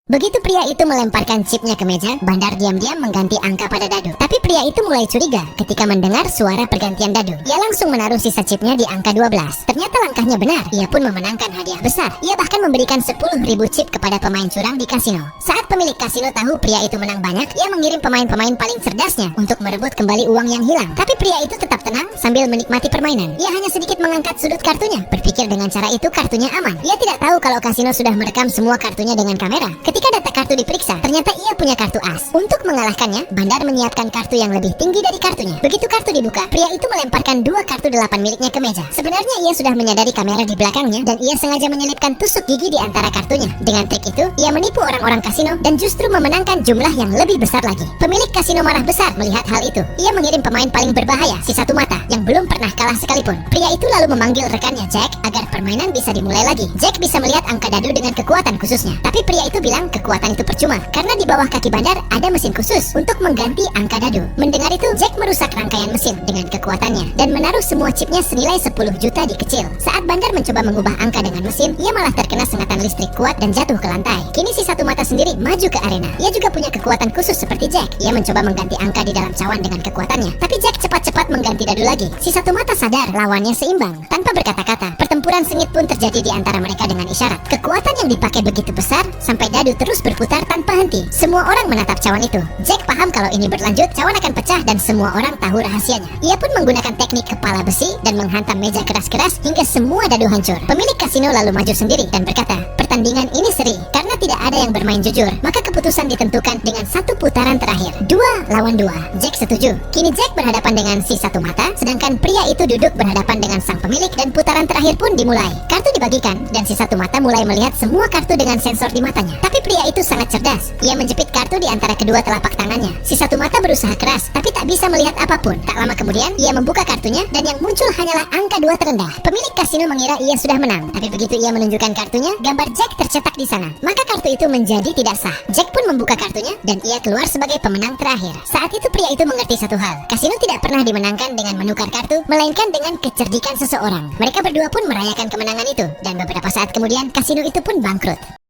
Begitu pria itu melemparkan chipnya ke meja, Bandar diam-diam mengganti angka pada dadu. Tapi pria itu mulai curiga ketika mendengar suara pergantian dadu. Ia langsung menaruh sisa chipnya di angka 12. Ternyata langkahnya benar. Ia pun memenangkan hadiah besar. Ia bahkan memberikan 10.000 chip kepada pemain curang di kasino. Saat pemilik kasino tahu pria itu menang banyak, ia mengirim pemain-pemain paling cerdasnya untuk merebut kembali uang yang hilang. Tapi pria itu tetap tenang sambil menikmati permainan. Ia hanya sedikit mengangkat sudut kartunya, berpikir dengan cara itu kartunya aman. Ia tidak tahu kalau kasino sudah merekam semua kartunya dengan kamera. Ketika data kartu diperiksa, ternyata ia punya kartu as. Untuk mengalahkannya, Bandar menyiapkan kartu yang lebih tinggi dari kartunya. Begitu kartu dibuka, pria itu melemparkan 2 kartu 8 miliknya ke meja. Sebenarnya ia sudah menyadari kamera di belakangnya dan ia sengaja menyelipkan tusuk gigi di antara kartunya. Dengan trik itu, ia menipu orang-orang kasino dan justru memenangkan jumlah yang lebih besar lagi. Pemilik kasino marah besar melihat hal itu. Ia mengirim pemain paling berbahaya, si satu mata, yang belum pernah kalah sekalipun. Pria itu lalu memanggil rekannya Jack agar permainan bisa dimulai lagi. Jack bisa melihat angka dadu dengan kekuatan khususnya. Tapi pria itu bilang kekuatan itu percuma karena di bawah kaki Bandar ada mesin khusus untuk mengganti angka dadu. Mendengar itu, Jack merusak rangkaian mesin dengan kekuatannya dan menaruh semua chipnya senilai 10 juta di kecil. Saat Bandar mencoba mengubah angka dengan mesin, ia malah terkena sengatan listrik kuat dan jatuh ke lantai. Kini si satu mata sendiri maju ke arena. Ia juga punya kekuatan khusus seperti Jack. Ia mencoba mengganti angka di dalam cawan dengan kekuatannya, tapi Jack cepat-cepat mengganti dadu lagi. Si satu mata sadar lawannya seimbang. Tanpa berkata-kata, pertempuran sengit pun terjadi di antara mereka dengan isyarat. Kekuatan yang dipakai begitu besar sampai dadu terus berputar tanpa henti. Semua orang menatap cawan itu. Jack paham kalau ini berlanjut, cawan akan pecah dan semua orang tahu rahasianya. Ia pun menggunakan teknik kepala besi dan menghantam meja keras-keras hingga semua dadu hancur. Pemilik kasino lalu maju sendiri dan berkata, pertandingan ini seri karena tidak ada yang bermain jujur. Maka keputusan ditentukan dengan 1 putaran terakhir. 2 lawan 2. Jack setuju. Kini Jack berhadapan dengan si satu mata, sedangkan pria itu duduk berhadapan dengan sang pemilik dan putaran terakhir pun dimulai. Kartu dibagikan dan si satu mata mulai melihat semua kartu dengan sensor di matanya. Tapi pria itu sangat cerdas. Ia menjepit kartu di antara kedua telapak tangannya. Si satu mata berusaha keras, tapi tak bisa melihat apapun. Tak lama kemudian, ia membuka kartunya dan yang muncul hanyalah angka 2 terendah. Pemilik kasino mengira ia sudah menang, tapi begitu ia menunjukkan kartunya, gambar Jack tercetak di sana. Maka kartu itu menjadi tidak sah. Jack pun membuka kartunya dan ia keluar sebagai pemenang terakhir. Saat itu pria itu mengerti satu hal. Kasino tidak pernah dimenangkan dengan menukar kartu, melainkan dengan kecerdikan seseorang. Mereka berdua pun merayakan kemenangan itu dan beberapa saat kemudian kasino itu pun bangkrut.